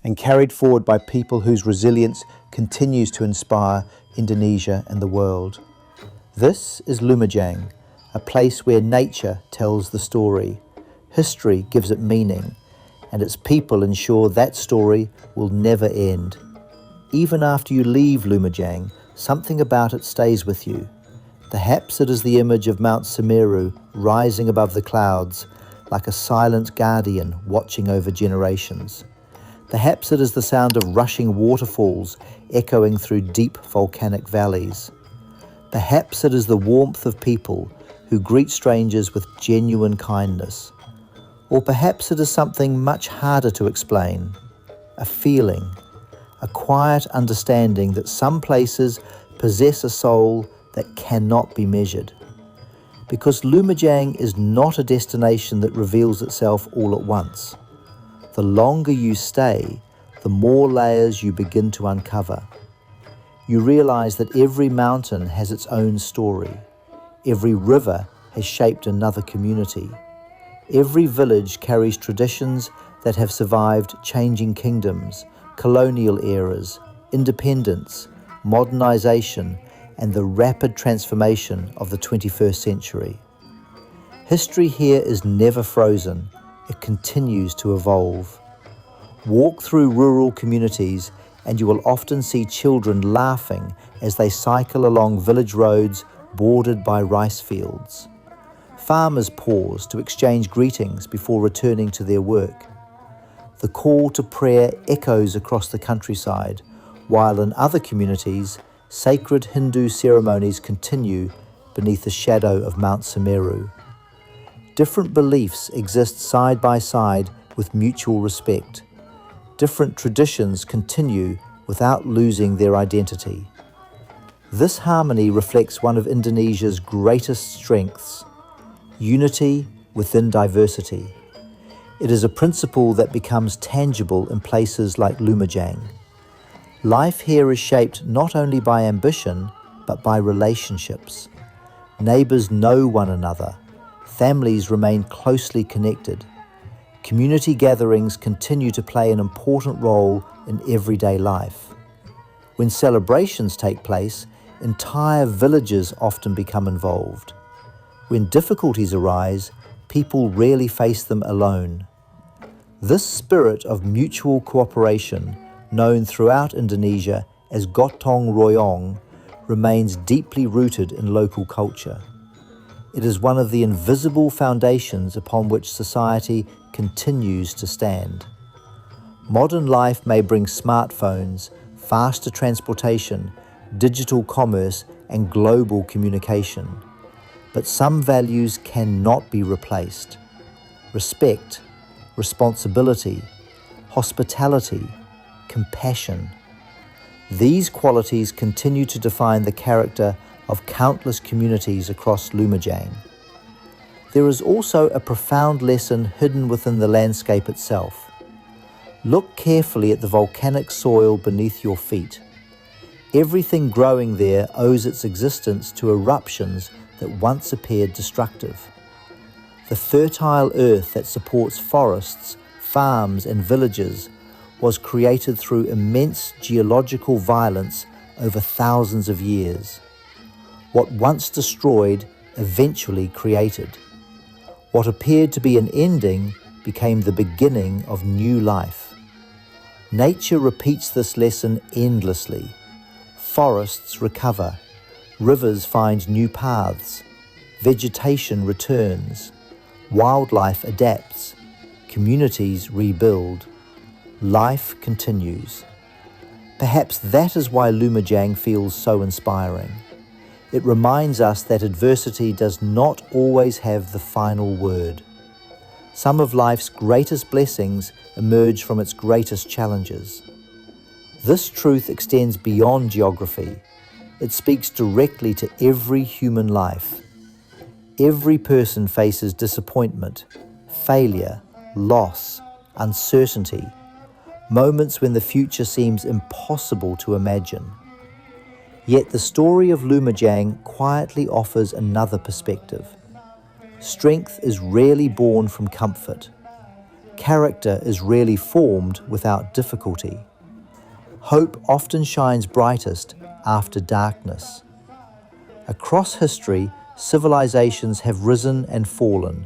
and carried forward by people whose resilience continues to inspire Indonesia and the world. This is Lumajang, a place where nature tells the story, history gives it meaning, and its people ensure that story will never end. Even after you leave Lumajang, something about it stays with you. Perhaps it is the image of Mount Semeru rising above the clouds, like a silent guardian watching over generations. Perhaps it is the sound of rushing waterfalls echoing through deep volcanic valleys. Perhaps it is the warmth of people who greet strangers with genuine kindness. Or perhaps it is something much harder to explain, a feeling, a quiet understanding that some places possess a soul that cannot be measured. Because Lumajang is not a destination that reveals itself all at once. The longer you stay, the more layers you begin to uncover. You realize that every mountain has its own story. Every river has shaped another community. Every village carries traditions that have survived changing kingdoms, colonial eras, independence, modernization, and the rapid transformation of the 21st century. History here is never frozen, it continues to evolve. Walk through rural communities and you will often see children laughing as they cycle along village roads bordered by rice fields. Farmers pause to exchange greetings before returning to their work. The call to prayer echoes across the countryside, while in other communities, sacred Hindu ceremonies continue beneath the shadow of Mount Semeru. Different beliefs exist side by side with mutual respect. Different traditions continue without losing their identity. This harmony reflects one of Indonesia's greatest strengths: unity within diversity. It is a principle that becomes tangible in places like Lumajang. Life here is shaped not only by ambition, but by relationships. Neighbours know one another. Families remain closely connected. Community gatherings continue to play an important role in everyday life. When celebrations take place, entire villages often become involved. When difficulties arise, people rarely face them alone. This spirit of mutual cooperation, known throughout Indonesia as gotong royong, remains deeply rooted in local culture. It is one of the invisible foundations upon which society continues to stand. Modern life may bring smartphones, faster transportation, digital commerce, and global communication. But some values cannot be replaced. Respect, responsibility, hospitality, compassion. These qualities continue to define the character of countless communities across Lumajang. There is also a profound lesson hidden within the landscape itself. Look carefully at the volcanic soil beneath your feet. Everything growing there owes its existence to eruptions that once appeared destructive. The fertile earth that supports forests, farms, and villages was created through immense geological violence over thousands of years. What once destroyed eventually created. What appeared to be an ending became the beginning of new life. Nature repeats this lesson endlessly. Forests recover, rivers find new paths, vegetation returns, wildlife adapts, communities rebuild, life continues. Perhaps that is why Lumajang feels so inspiring. It reminds us that adversity does not always have the final word. Some of life's greatest blessings emerge from its greatest challenges. This truth extends beyond geography. It speaks directly to every human life. Every person faces disappointment, failure, loss, uncertainty, moments when the future seems impossible to imagine. Yet the story of Lumajang quietly offers another perspective. Strength is rarely born from comfort. Character is rarely formed without difficulty. Hope often shines brightest after darkness. Across history, civilizations have risen and fallen.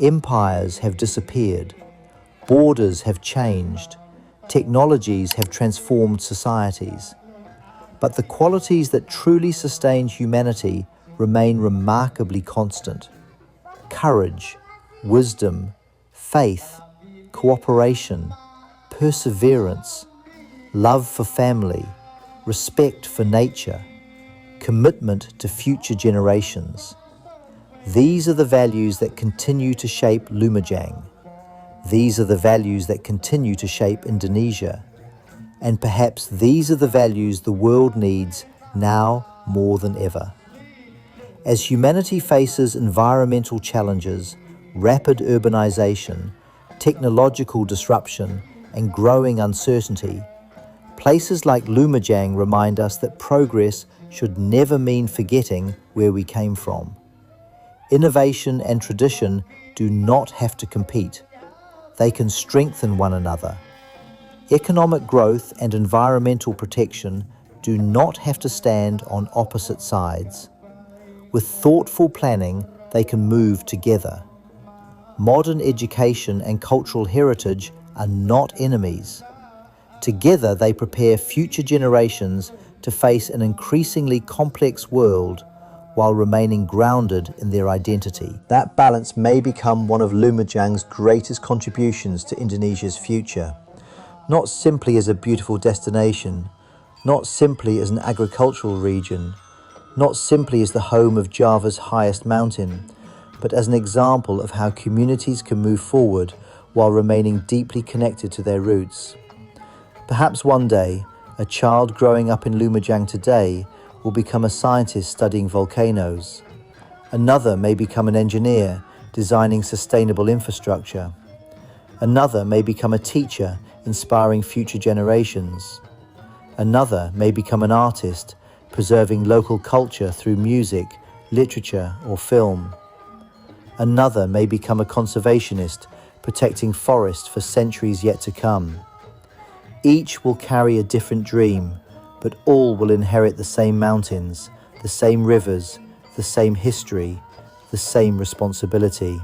Empires have disappeared. Borders have changed. Technologies have transformed societies. But the qualities that truly sustain humanity remain remarkably constant. Courage, wisdom, faith, cooperation, perseverance, love for family, respect for nature, commitment to future generations. These are the values that continue to shape Lumajang. These are the values that continue to shape Indonesia. And perhaps these are the values the world needs now more than ever. As humanity faces environmental challenges, rapid urbanization, technological disruption, and growing uncertainty, places like Lumajang remind us that progress should never mean forgetting where we came from. Innovation and tradition do not have to compete. They can strengthen one another. Economic growth and environmental protection do not have to stand on opposite sides. With thoughtful planning, they can move together. Modern education and cultural heritage are not enemies. Together, they prepare future generations to face an increasingly complex world while remaining grounded in their identity. That balance may become one of Lumajang's greatest contributions to Indonesia's future. Not simply as a beautiful destination, not simply as an agricultural region, not simply as the home of Java's highest mountain, but as an example of how communities can move forward while remaining deeply connected to their roots. Perhaps one day, a child growing up in Lumajang today will become a scientist studying volcanoes. Another may become an engineer designing sustainable infrastructure. Another may become a teacher inspiring future generations. Another may become an artist preserving local culture through music, literature, or film. Another may become a conservationist protecting forests for centuries yet to come. Each will carry a different dream, but all will inherit the same mountains, the same rivers, the same history, the same responsibility.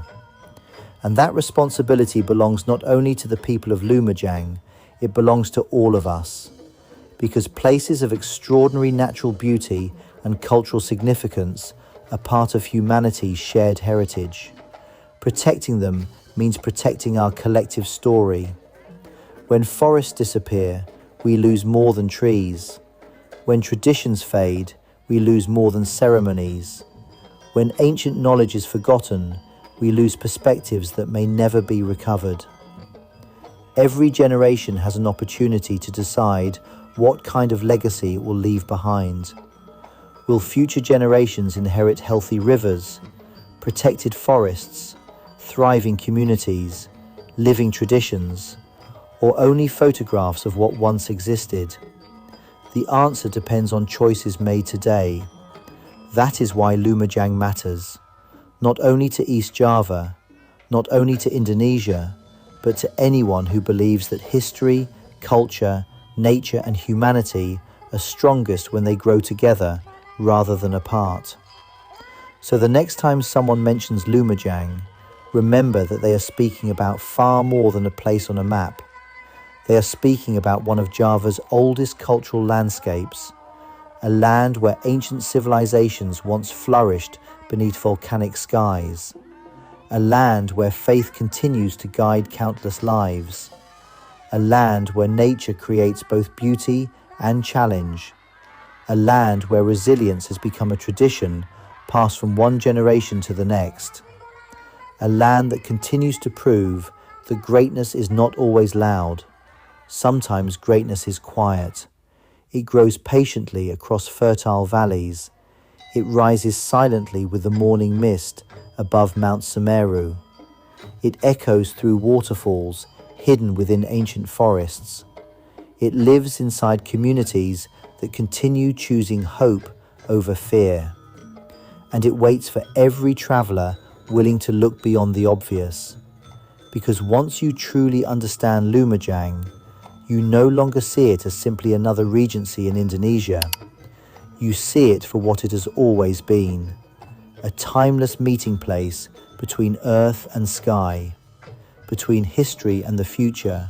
And that responsibility belongs not only to the people of Lumajang, it belongs to all of us. Because places of extraordinary natural beauty and cultural significance are part of humanity's shared heritage. Protecting them means protecting our collective story. When forests disappear, we lose more than trees. When traditions fade, we lose more than ceremonies. When ancient knowledge is forgotten, we lose perspectives that may never be recovered. Every generation has an opportunity to decide what kind of legacy it will leave behind. Will future generations inherit healthy rivers, protected forests, thriving communities, living traditions, or only photographs of what once existed? The answer depends on choices made today. That is why Lumajang matters, not only to East Java, not only to Indonesia, but to anyone who believes that history, culture, nature, and humanity are strongest when they grow together rather than apart. So the next time someone mentions Lumajang, remember that they are speaking about far more than a place on a map. They are speaking about one of Java's oldest cultural landscapes, a land where ancient civilizations once flourished beneath volcanic skies, a land where faith continues to guide countless lives, a land where nature creates both beauty and challenge, a land where resilience has become a tradition passed from one generation to the next, a land that continues to prove that greatness is not always loud. Sometimes greatness is quiet. It grows patiently across fertile valleys. It rises silently with the morning mist above Mount Semeru. It echoes through waterfalls hidden within ancient forests. It lives inside communities that continue choosing hope over fear. And it waits for every traveler willing to look beyond the obvious. because once you truly understand Lumajang, you no longer see it as simply another regency in Indonesia. You see it for what it has always been, a timeless meeting place between earth and sky, between history and the future,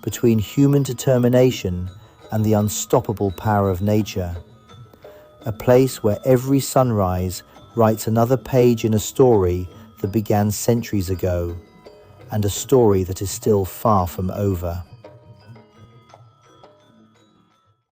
between human determination and the unstoppable power of nature. A place where every sunrise writes another page in a story that began centuries ago, and a story that is still far from over.